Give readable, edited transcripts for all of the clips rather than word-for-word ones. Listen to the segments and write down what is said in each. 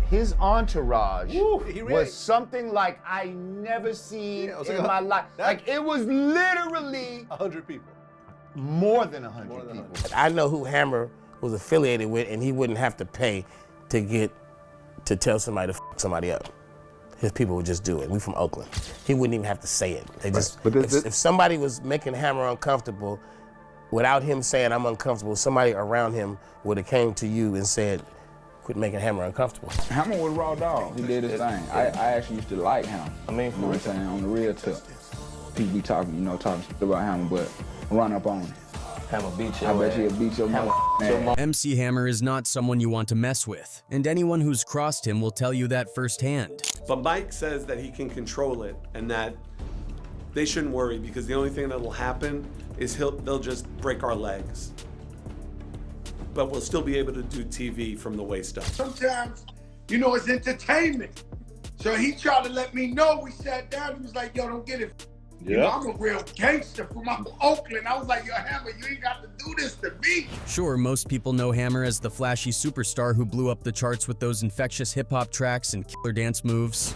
his entourage really? was something like I never seen in my life. Like it was literally 100 people. More than 100 people. I know who Hammer was affiliated with, and he wouldn't have to pay to tell somebody to f somebody up. His people would just do it. We from Oakland. He wouldn't even have to say it. They just, if somebody was making Hammer uncomfortable, without him saying I'm uncomfortable, somebody around him would have came to you and said, quit making Hammer uncomfortable. Hammer was raw dog. He did his thing. I actually used to like him. I mean, you know what I'm saying, on the real tip. People be talking, talking shit about Hammer, but run up on him. Hammer beat you. I bet he'll beat your mother. MC Hammer is not someone you want to mess with, and anyone who's crossed him will tell you that firsthand. But Mike says that he can control it and that they shouldn't worry because the only thing that will happen is they'll just break our legs. But we'll still be able to do TV from the waist up. Sometimes, it's entertainment. So he tried to let me know. We sat down, he was like, yo, don't get it. I'm a real gangster from Oakland. I was like, yo, Hammer, you ain't got to do this to me. Sure, most people know Hammer as the flashy superstar who blew up the charts with those infectious hip-hop tracks and killer dance moves.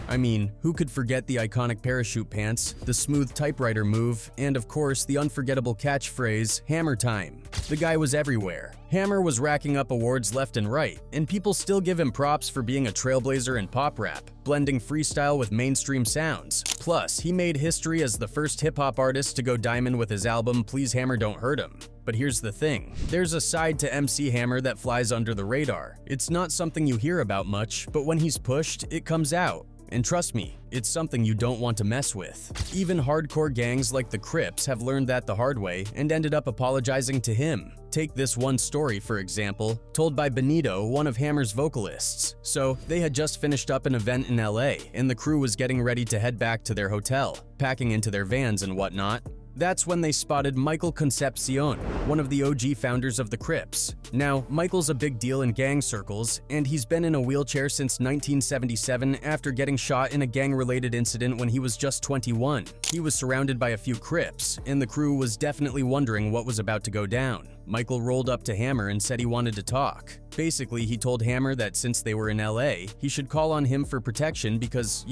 I mean, who could forget the iconic parachute pants, the smooth typewriter move, and of course the unforgettable catchphrase, Hammer Time. The guy was everywhere. Hammer was racking up awards left and right, and people still give him props for being a trailblazer in pop rap, blending freestyle with mainstream sounds. Plus, he made history as the first hip-hop artist to go diamond with his album Please Hammer Don't Hurt Him. But here's the thing, there's a side to MC Hammer that flies under the radar. It's not something you hear about much, but when he's pushed, it comes out. And trust me, it's something you don't want to mess with. Even hardcore gangs like the Crips have learned that the hard way and ended up apologizing to him. Take this one story, for example, told by Benito, one of Hammer's vocalists. So, they had just finished up an event in LA, and the crew was getting ready to head back to their hotel, packing into their vans and whatnot. That's when they spotted Michael Concepcion, one of the OG founders of the Crips. Now, Michael's a big deal in gang circles, and he's been in a wheelchair since 1977 after getting shot in a gang-related incident when he was just 21. He was surrounded by a few Crips, and the crew was definitely wondering what was about to go down. Michael rolled up to Hammer and said he wanted to talk. Basically, he told Hammer that since they were in LA, he should call on him for protection because,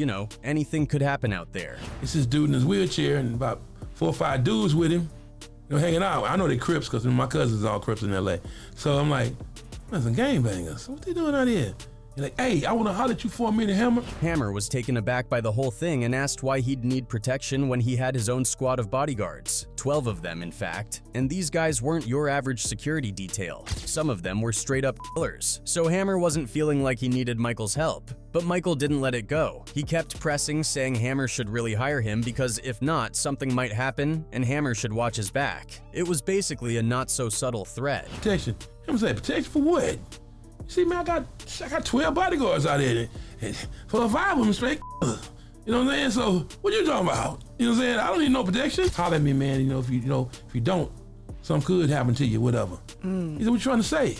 anything could happen out there. It's this dude in his wheelchair and about 4 or 5 dudes with him, hanging out. I know they Crips because my cousins are all Crips in LA. So I'm like, that's some gangbangers. What they doing out here? You're like, hey, I want to holler at you for a minute, Hammer. Hammer was taken aback by the whole thing and asked why he'd need protection when he had his own squad of bodyguards. 12 of them, in fact. And these guys weren't your average security detail. Some of them were straight-up killers. So Hammer wasn't feeling like he needed Michael's help. But Michael didn't let it go. He kept pressing, saying Hammer should really hire him because if not, something might happen and Hammer should watch his back. It was basically a not-so-subtle threat. Protection? Hammer said, protection for what? See, man, I got 12 bodyguards out there, and 4 or 5 of them straight. You know what I'm saying? So, what you talking about? You know what I'm saying? I don't need no protection. Holler at me, man. If you don't, something could happen to you, whatever. He said, what you trying to say?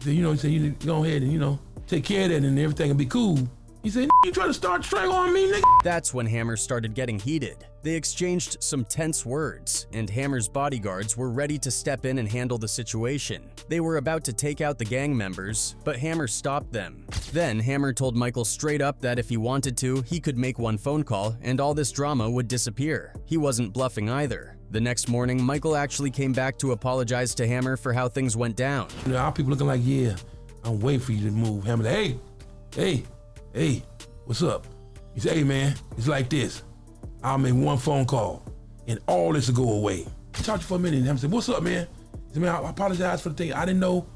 He said, you need to go ahead and take care of that, and everything will be cool. He said, you trying to start strangle on me, nigga? That's when Hammer started getting heated. They exchanged some tense words, and Hammer's bodyguards were ready to step in and handle the situation. They were about to take out the gang members, but Hammer stopped them. Then Hammer told Michael straight up that if he wanted to, he could make one phone call and all this drama would disappear. He wasn't bluffing either. The next morning, Michael actually came back to apologize to Hammer for how things went down. Our people looking like, yeah, I'm waiting for you to move. Hammer like, hey, what's up? He said, hey man, it's like this. I'll make one phone call and all this will go away. I talked to you for a minute and Hammer said, what's up, man? He said, man, I apologize for the thing. I didn't know,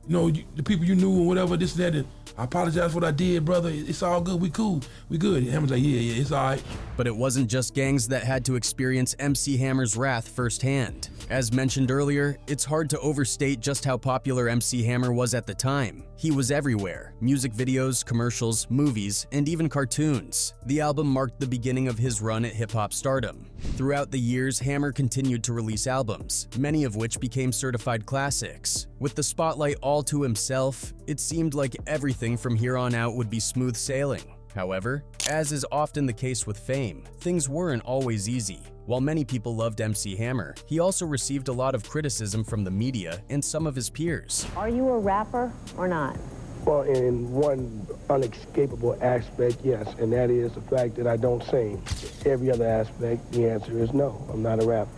the people you knew and whatever, this and that. And I apologize for what I did, brother. It's all good, we cool, we good. And Hammer's like, yeah, it's all right. But it wasn't just gangs that had to experience MC Hammer's wrath firsthand. As mentioned earlier, it's hard to overstate just how popular MC Hammer was at the time. He was everywhere. Music videos, commercials, movies, and even cartoons. The album marked the beginning of his run at hip-hop stardom. Throughout the years, Hammer continued to release albums, many of which became certified classics. With the spotlight all to himself, it seemed like everything from here on out would be smooth sailing. However, as is often the case with fame, things weren't always easy. While many people loved MC Hammer, he also received a lot of criticism from the media and some of his peers. Are you a rapper or not? Well, in one unescapable aspect, yes, and that is the fact that I don't sing. Every other aspect, the answer is no, I'm not a rapper.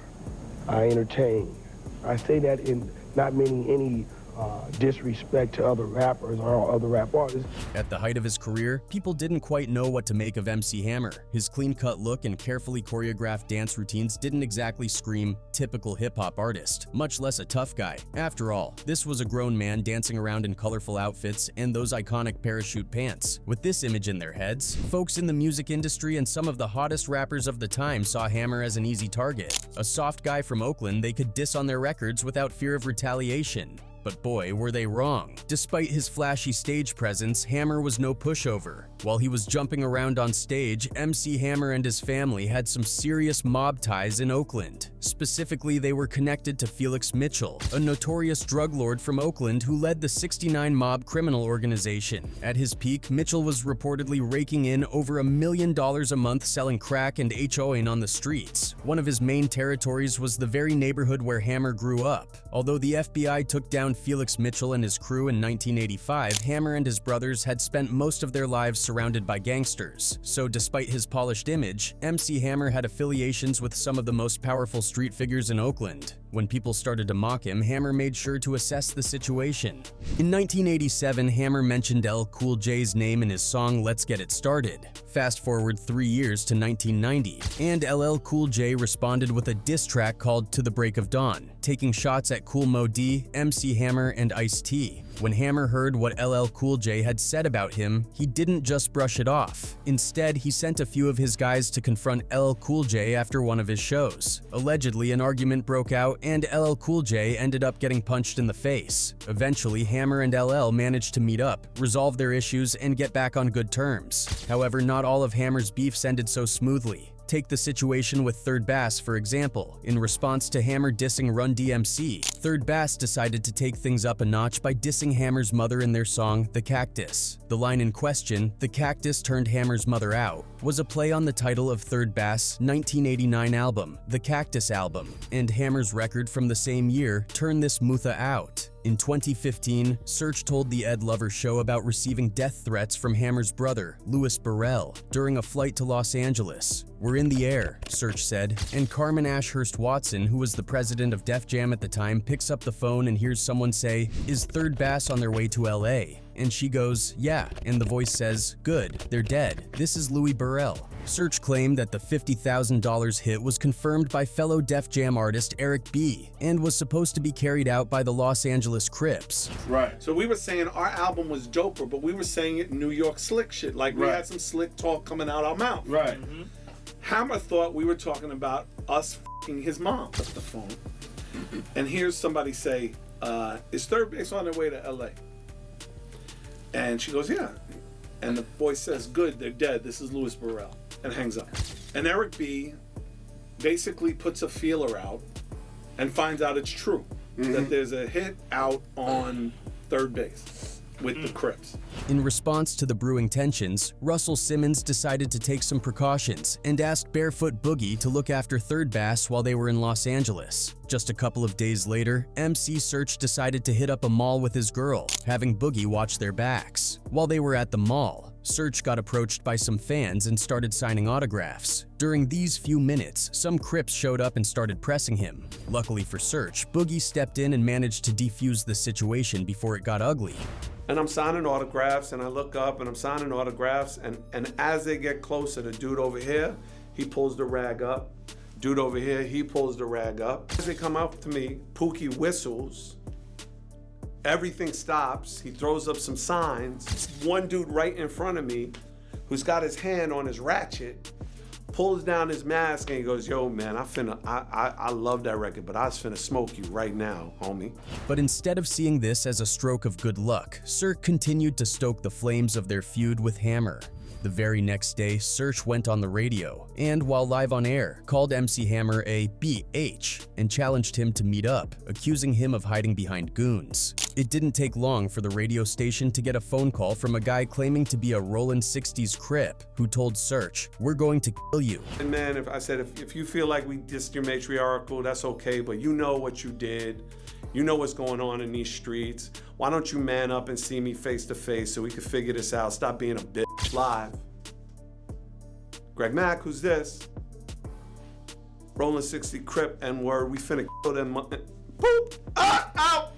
I entertain. I say that in not meaning any disrespect to other rappers or other rap artists. At the height of his career, people didn't quite know what to make of MC Hammer. His clean-cut look and carefully choreographed dance routines didn't exactly scream typical hip-hop artist, much less a tough guy. After all, this was a grown man dancing around in colorful outfits and those iconic parachute pants. With this image in their heads, folks in the music industry and some of the hottest rappers of the time saw Hammer as an easy target. A soft guy from Oakland they could diss on their records without fear of retaliation. But boy, were they wrong. Despite his flashy stage presence, Hammer was no pushover. While he was jumping around on stage, MC Hammer and his family had some serious mob ties in Oakland. Specifically, they were connected to Felix Mitchell, a notorious drug lord from Oakland who led the 69 Mob criminal organization. At his peak, Mitchell was reportedly raking in over $1 million a month selling crack and HOing on the streets. One of his main territories was the very neighborhood where Hammer grew up. Although the FBI took down Felix Mitchell and his crew in 1985, Hammer and his brothers had spent most of their lives surrounded by gangsters. So despite his polished image, MC Hammer had affiliations with some of the most powerful street figures in Oakland. When people started to mock him, Hammer made sure to assess the situation. In 1987, Hammer mentioned LL Cool J's name in his song Let's Get It Started. Fast forward 3 years to 1990, and LL Cool J responded with a diss track called To the Break of Dawn, taking shots at Kool Moe Dee, MC Hammer, and Ice-T. When Hammer heard what LL Cool J had said about him, he didn't just brush it off. Instead, he sent a few of his guys to confront LL Cool J after one of his shows. Allegedly, an argument broke out and LL Cool J ended up getting punched in the face. Eventually, Hammer and LL managed to meet up, resolve their issues, and get back on good terms. However, not all of Hammer's beefs ended so smoothly. Take the situation with Third Bass, for example. In response to Hammer dissing Run DMC, Third Bass decided to take things up a notch by dissing Hammer's mother in their song, The Cactus. The line in question, The Cactus turned Hammer's mother out, was a play on the title of Third Bass' 1989 album, The Cactus Album, and Hammer's record from the same year, Turn This Mutha Out. In 2015, Search told the Ed Lover Show about receiving death threats from Hammer's brother, Louis Burrell, during a flight to Los Angeles. "We're in the air," Search said, and Carmen Ashurst Watson, who was the president of Def Jam at the time, picks up the phone and hears someone say, "Is Third Bass on their way to LA?" And she goes, "Yeah," and the voice says, "Good, they're dead. This is Louis Burrell." Search claimed that the $50,000 hit was confirmed by fellow Def Jam artist Eric B. and was supposed to be carried out by the Los Angeles Crips. Right. So we were saying our album was doper, but we were saying it in New York slick shit. Like we had some slick talk coming out our mouth. Right. Mm-hmm. Hammer thought we were talking about us f***ing his mom at the phone. And here's somebody say, is Third Bass on their way to LA? And she goes, yeah. And the voice says, "Good, they're dead. This is Louis Burrell." And hangs up. And Eric B basically puts a feeler out and finds out it's true. That there's a hit out on Third Bass with the Crips. In response to the brewing tensions, Russell Simmons decided to take some precautions and asked Barefoot Boogie to look after Third Bass while they were in Los Angeles. Just a couple of days later, MC Search decided to hit up a mall with his girl, having Boogie watch their backs. While they were at the mall, Search got approached by some fans and started signing autographs. During these few minutes, some Crips showed up and started pressing him. Luckily for Search, Boogie stepped in and managed to defuse the situation before it got ugly. And I'm signing autographs, and I look up, and I'm signing autographs, and as they get closer, the dude over here, he pulls the rag up. Dude over here, he pulls the rag up. As they come up to me, Pookie whistles. Everything stops. He throws up some signs. One dude right in front of me, who's got his hand on his ratchet, pulls down his mask and he goes, "Yo, man, I love that record, but I was finna smoke you right now, homie." But instead of seeing this as a stroke of good luck, Cirque continued to stoke the flames of their feud with Hammer. The very next day, Search went on the radio and, while live on air, called MC Hammer a BH and challenged him to meet up, accusing him of hiding behind goons. It didn't take long for the radio station to get a phone call from a guy claiming to be a Rollin' 60s Crip who told Search, "We're going to kill you." And man, if you feel like we dissed your matriarchal, that's okay, but you know what you did. You know what's going on in these streets. Why don't you man up and see me face to face so we can figure this out? Stop being a bitch live. Greg Mack, who's this? Rollin' 60 Crip, N-word, we finna kill them. Boop! Out!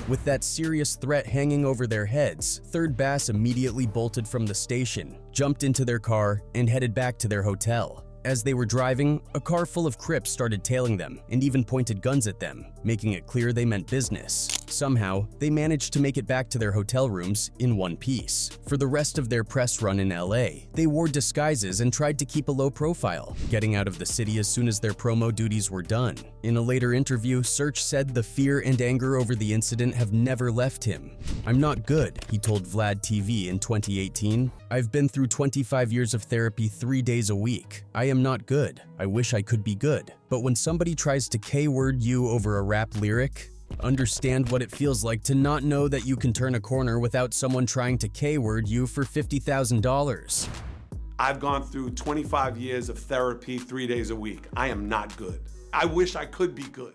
With that serious threat hanging over their heads, Third Bass immediately bolted from the station, jumped into their car, and headed back to their hotel. As they were driving, a car full of Crips started tailing them and even pointed guns at them, making it clear they meant business. Somehow, they managed to make it back to their hotel rooms in one piece. For the rest of their press run in LA, they wore disguises and tried to keep a low profile, getting out of the city as soon as their promo duties were done. In a later interview, Search said the fear and anger over the incident have never left him. "I'm not good," he told Vlad TV in 2018. "I've been through 25 years of therapy 3 days a week. I am not good. I wish I could be good. But when somebody tries to K-word you over a rap lyric, understand what it feels like to not know that you can turn a corner without someone trying to K-word you for $50,000. I've gone through 25 years of therapy 3 days a week. I am not good. I wish I could be good.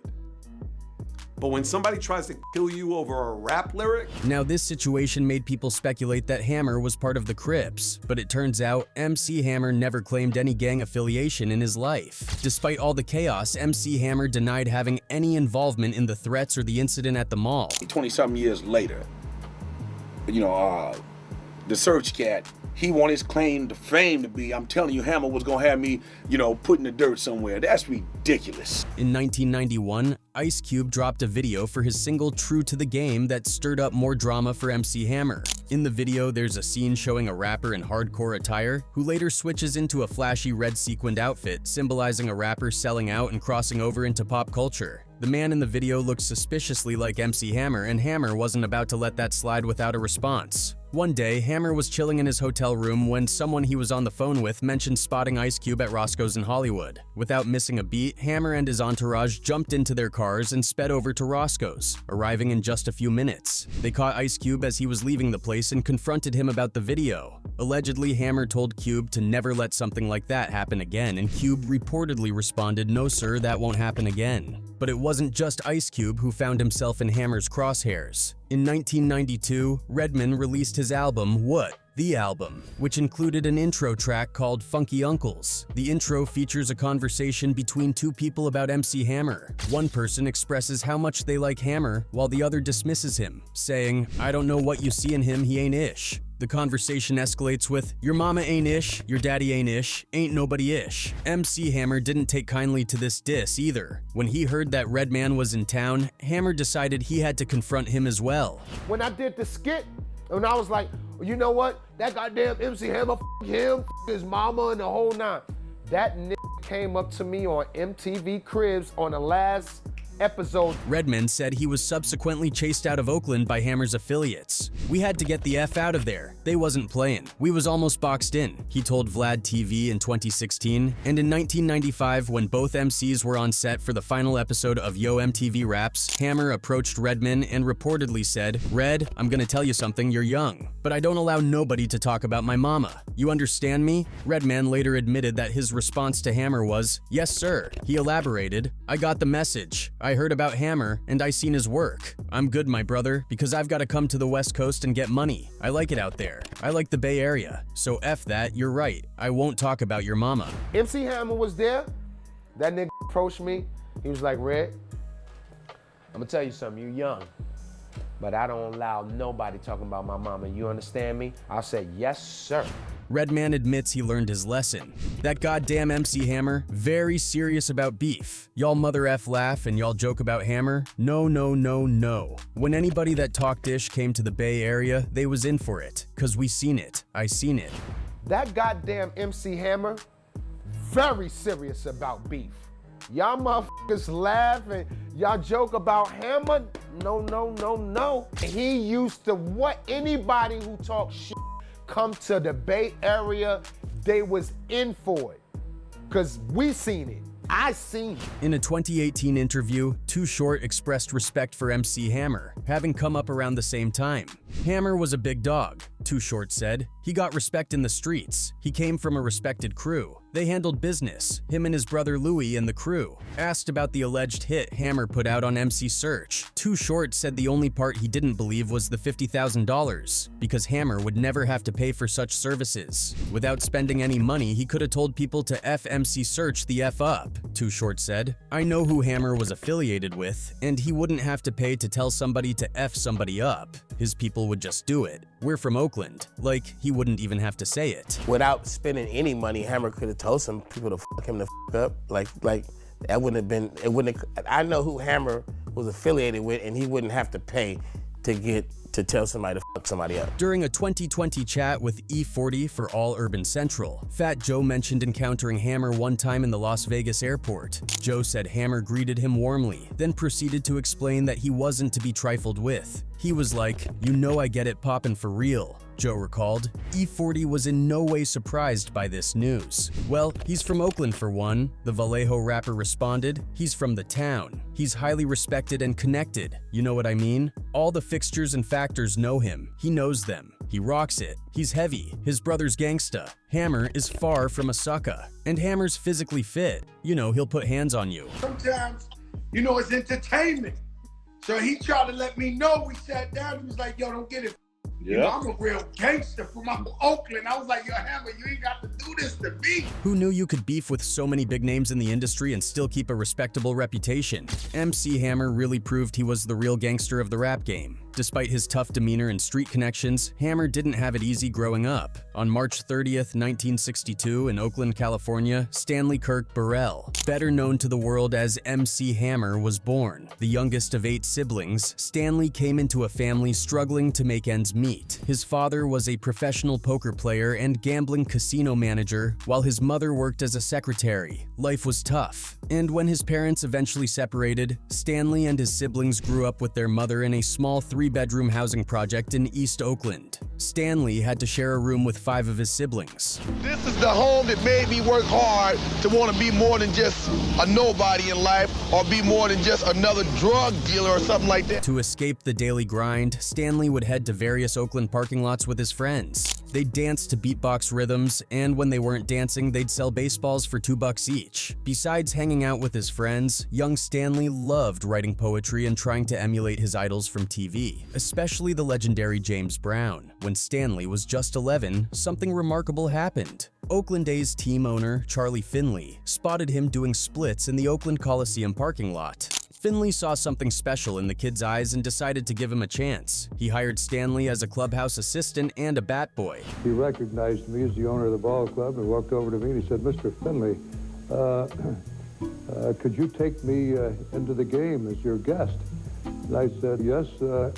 But when somebody tries to kill you over a rap lyric... Now, this situation made people speculate that Hammer was part of the Crips, but it turns out MC Hammer never claimed any gang affiliation in his life. Despite all the chaos, MC Hammer denied having any involvement in the threats or the incident at the mall. 20-something years later, the Search cat, he wanted his claim to fame to be, I'm telling you, Hammer was gonna have me, put in the dirt somewhere. That's ridiculous. In 1991, Ice Cube dropped a video for his single True to the Game that stirred up more drama for MC Hammer. In the video, there's a scene showing a rapper in hardcore attire who later switches into a flashy red sequined outfit, symbolizing a rapper selling out and crossing over into pop culture. The man in the video looks suspiciously like MC Hammer, and Hammer wasn't about to let that slide without a response. One day, Hammer was chilling in his hotel room when someone he was on the phone with mentioned spotting Ice Cube at Roscoe's in Hollywood. Without missing a beat, Hammer and his entourage jumped into their cars and sped over to Roscoe's, arriving in just a few minutes. They caught Ice Cube as he was leaving the place and confronted him about the video. Allegedly, Hammer told Cube to never let something like that happen again, and Cube reportedly responded, "No sir, that won't happen again." But it wasn't just Ice Cube who found himself in Hammer's crosshairs. In 1992, Redman released his album, What? The Album, which included an intro track called Funky Uncles. The intro features a conversation between two people about MC Hammer. One person expresses how much they like Hammer, while the other dismisses him, saying, "I don't know what you see in him, he ain't ish." The conversation escalates with, "Your mama ain't ish, your daddy ain't ish, ain't nobody ish." MC Hammer didn't take kindly to this diss either. When he heard that Redman was in town, Hammer decided he had to confront him as well. When I did the skit, and I was like, you know what? That goddamn MC Hammer, him, his mama, and the whole nine. That nigga came up to me on MTV Cribs on the last episode. Redman said he was subsequently chased out of Oakland by Hammer's affiliates. "We had to get the F out of there. They wasn't playing. We was almost boxed in," he told Vlad TV in 2016. And in 1995, when both MCs were on set for the final episode of Yo MTV Raps, Hammer approached Redman and reportedly said, "Red, I'm gonna tell you something, you're young, but I don't allow nobody to talk about my mama. You understand me?" Redman later admitted that his response to Hammer was, "Yes, sir." He elaborated, "I got the message. I heard about Hammer, and I seen his work. I'm good, my brother, because I've got to come to the West Coast and get money. I like it out there. I like the Bay Area. So F that, you're right. I won't talk about your mama." MC Hammer was there. That nigga approached me. He was like, "Red, I'm gonna tell you something, you young, but I don't allow nobody talking about my mama. You understand me?" I said, "Yes, sir." Redman admits he learned his lesson. That goddamn MC Hammer, very serious about beef. Y'all mother F laugh and y'all joke about Hammer? No, no, no, no. When anybody that talked ish came to the Bay Area, they was in for it. Cause we seen it. I seen it. That goddamn MC Hammer, very serious about beef. Y'all motherfuckers laugh and y'all joke about Hammer? No, no, no, no. He used to what anybody who talks shit come to the Bay Area, they was in for it. Cause we seen it. I seen it. In a 2018 interview, Too Short expressed respect for MC Hammer, having come up around the same time. Hammer was a big dog, Too Short said. He got respect in the streets. He came from a respected crew. They handled business, him and his brother Louie and the crew. Asked about the alleged hit Hammer put out on MC Search, Too Short said the only part he didn't believe was the $50,000, because Hammer would never have to pay for such services. Without spending any money, he could have told people to F MC Search the F up, Too Short said. I know who Hammer was affiliated with, and he wouldn't have to pay to tell somebody to F somebody up. His people would just do it. We're from Oakland. Like, he wouldn't even have to say it. Without spending any money, Hammer could have told some people to fuck him the fuck up. Like that wouldn't have been, it wouldn't have, I know who Hammer was affiliated with, and he wouldn't have to pay to tell somebody to fuck somebody up. During a 2020 chat with E40 for All Urban Central, Fat Joe mentioned encountering Hammer one time in the Las Vegas airport. Joe said Hammer greeted him warmly, then proceeded to explain that he wasn't to be trifled with. He was like, "You know I get it poppin' for real," Joe recalled. E40 was in no way surprised by this news. "Well, he's from Oakland for one," the Vallejo rapper responded. "He's from the town. He's highly respected and connected. You know what I mean? All the fixtures and factors know him. He knows them. He rocks it. He's heavy. His brother's gangsta. Hammer is far from a sucker. And Hammer's physically fit. You know, he'll put hands on you." Sometimes, you know, it's entertainment. So he tried to let me know. We sat down. He was like, "Yo, don't get it. You know, I'm a real gangster from Oakland." I was like, "Yo, Hammer, you ain't got to do this to me." Who knew you could beef with so many big names in the industry and still keep a respectable reputation? MC Hammer really proved he was the real gangster of the rap game. Despite his tough demeanor and street connections, Hammer didn't have it easy growing up. On March 30th, 1962, in Oakland, California, Stanley Kirk Burrell, better known to the world as MC Hammer, was born. The youngest of 8 siblings, Stanley came into a family struggling to make ends meet. His father was a professional poker player and gambling casino manager, while his mother worked as a secretary. Life was tough. And when his parents eventually separated, Stanley and his siblings grew up with their mother in a small 3-bedroom housing project in East Oakland. Stanley had to share a room with 5 of his siblings. "This is the home that made me work hard to want to be more than just a nobody in life or be more than just another drug dealer or something like that." To escape the daily grind, Stanley would head to various Oakland parking lots with his friends. They'd dance to beatbox rhythms, and when they weren't dancing, they'd sell baseballs for $2 each. Besides hanging out with his friends, young Stanley loved writing poetry and trying to emulate his idols from TV, especially the legendary James Brown. When Stanley was just 11, something remarkable happened. Oakland A's team owner, Charlie Finley, spotted him doing splits in the Oakland Coliseum parking lot. Finley saw something special in the kid's eyes and decided to give him a chance. He hired Stanley as a clubhouse assistant and a bat boy. He recognized me as the owner of the ball club and walked over to me and he said, "Mr. Finley, could you take me into the game as your guest?" And I said, "Yes,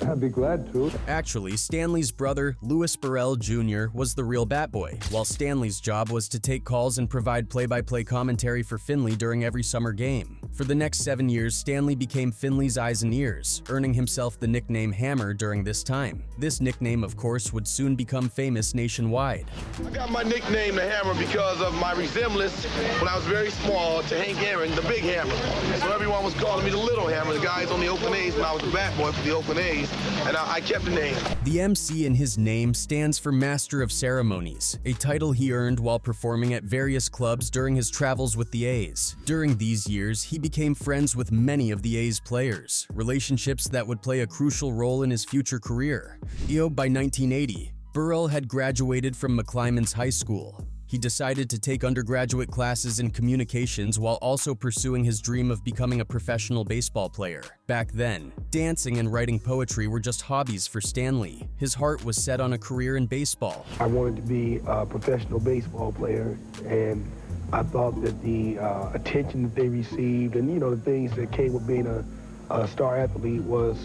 I'd be glad to." Actually, Stanley's brother, Louis Burrell Jr., was the real bat boy, while Stanley's job was to take calls and provide play-by-play commentary for Finley during every summer game. For the next 7 years, Stanley became Finley's eyes and ears, earning himself the nickname Hammer during this time. This nickname, of course, would soon become famous nationwide. I got my nickname the Hammer because of my resemblance when I was very small to Hank Aaron, the Big Hammer. So everyone was calling me the Little Hammer. The guys on the Oakland A's when I was the bat boy for the Oakland A's, and I kept the name. The MC in his name stands for Master of Ceremonies, a title he earned while performing at various clubs during his travels with the A's. During these years, he became friends with many of the A's players, relationships that would play a crucial role in his future career. By 1980, Burrell had graduated from McClymonds High School. He decided to take undergraduate classes in communications while also pursuing his dream of becoming a professional baseball player. Back then, dancing and writing poetry were just hobbies for Stanley. His heart was set on a career in baseball. I wanted to be a professional baseball player, and I thought that the attention that they received and, you know, the things that came with being a star athlete was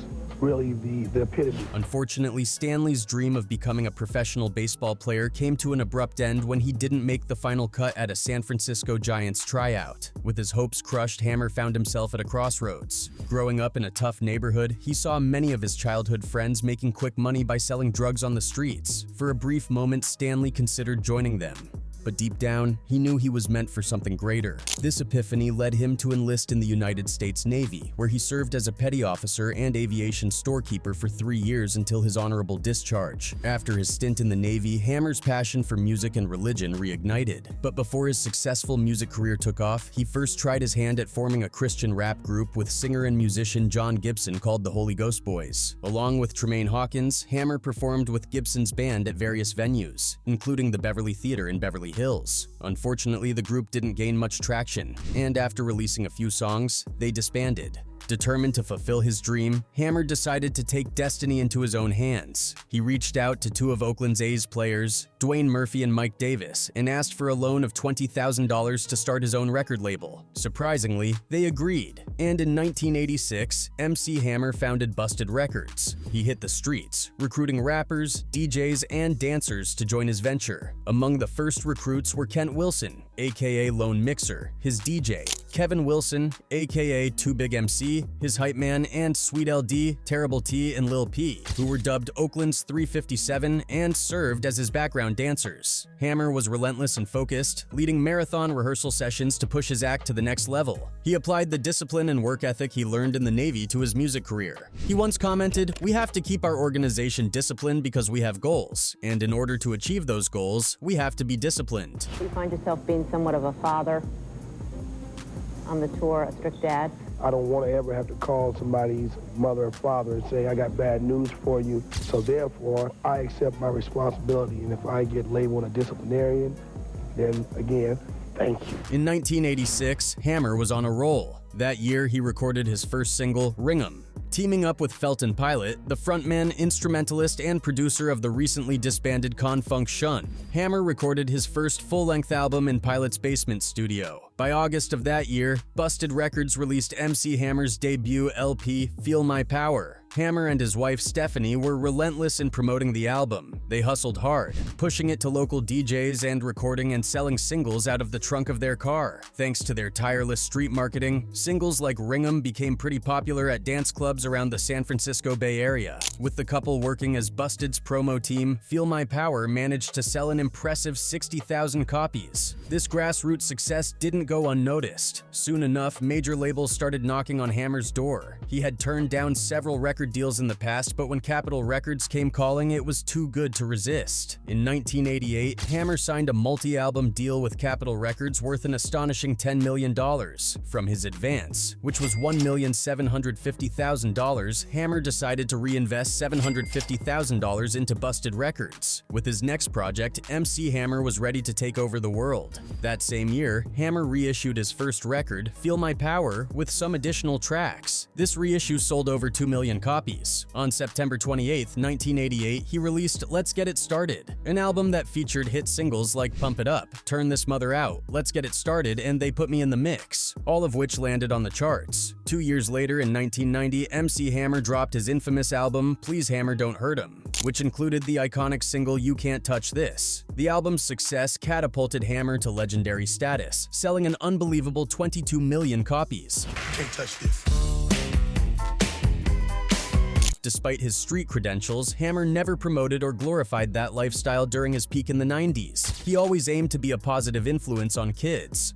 really the epitome. Unfortunately, Stanley's dream of becoming a professional baseball player came to an abrupt end when he didn't make the final cut at a San Francisco Giants tryout. With his hopes crushed, Hammer found himself at a crossroads. Growing up in a tough neighborhood, he saw many of his childhood friends making quick money by selling drugs on the streets. For a brief moment, Stanley considered joining them. But deep down, he knew he was meant for something greater. This epiphany led him to enlist in the United States Navy, where he served as a petty officer and aviation storekeeper for 3 years until his honorable discharge. After his stint in the Navy, Hammer's passion for music and religion reignited. But before his successful music career took off, he first tried his hand at forming a Christian rap group with singer and musician John Gibson called the Holy Ghost Boys. Along with Tremaine Hawkins, Hammer performed with Gibson's band at various venues, including the Beverly Theater in Beverly Hills. Unfortunately, the group didn't gain much traction, and after releasing a few songs, they disbanded. Determined to fulfill his dream, Hammer decided to take destiny into his own hands. He reached out to 2 of Oakland's A's players, Dwayne Murphy and Mike Davis, and asked for a loan of $20,000 to start his own record label. Surprisingly, they agreed, and in 1986, MC Hammer founded Busted Records. He hit the streets, recruiting rappers, DJs, and dancers to join his venture. Among the first recruits were Kent Wilson, aka Lone Mixer, his DJ, Kevin Wilson, aka 2 Big MC, his hype man, and Sweet LD, Terrible T, and Lil P, who were dubbed Oakland's 357 and served as his background dancers. Hammer was relentless and focused, leading marathon rehearsal sessions to push his act to the next level. He applied the discipline and work ethic he learned in the Navy to his music career. He once commented, "We have to keep our organization disciplined because we have goals, and in order to achieve those goals, we have to be disciplined." Do you find yourself being somewhat of a father on the tour, a strict dad? I don't want to ever have to call somebody's mother or father and say, I got bad news for you. So therefore, I accept my responsibility. And if I get labeled a disciplinarian, then again, thank you. In 1986, Hammer was on a roll. That year, he recorded his first single, Ring 'Em. Teaming up with Felton Pilot, the frontman, instrumentalist, and producer of the recently disbanded Con-Funk Shun, Hammer recorded his first full-length album in Pilot's basement studio. By August of that year, Busted Records released MC Hammer's debut LP, Feel My Power. Hammer and his wife Stephanie were relentless in promoting the album. They hustled hard, pushing it to local DJs and recording and selling singles out of the trunk of their car. Thanks to their tireless street marketing, singles like Ring 'Em became pretty popular at dance clubs around the San Francisco Bay Area. With the couple working as Busted's promo team, Feel My Power managed to sell an impressive 60,000 copies. This grassroots success didn't go unnoticed. Soon enough, major labels started knocking on Hammer's door. He had turned down several record deals in the past, but when Capitol Records came calling, it was too good to resist. In 1988, Hammer signed a multi-album deal with Capitol Records worth an astonishing $10 million. From his advance, which was $1,750,000, Hammer decided to reinvest $750,000 into Busted Records. With his next project, MC Hammer was ready to take over the world. That same year, Hammer reissued his first record, Feel My Power, with some additional tracks. This reissue sold over 2 million copies. On September 28, 1988, he released Let's Get It Started, an album that featured hit singles like Pump It Up, Turn This Mother Out, Let's Get It Started, and They Put Me in the Mix, all of which landed on the charts. 2 years later, in 1990, MC Hammer dropped his infamous album, Please Hammer Don't Hurt 'Em, which included the iconic single You Can't Touch This. The album's success catapulted Hammer to legendary status, selling an unbelievable 22 million copies. Can't touch this. Despite his street credentials, Hammer never promoted or glorified that lifestyle during his peak in the 90s. He always aimed to be a positive influence on kids.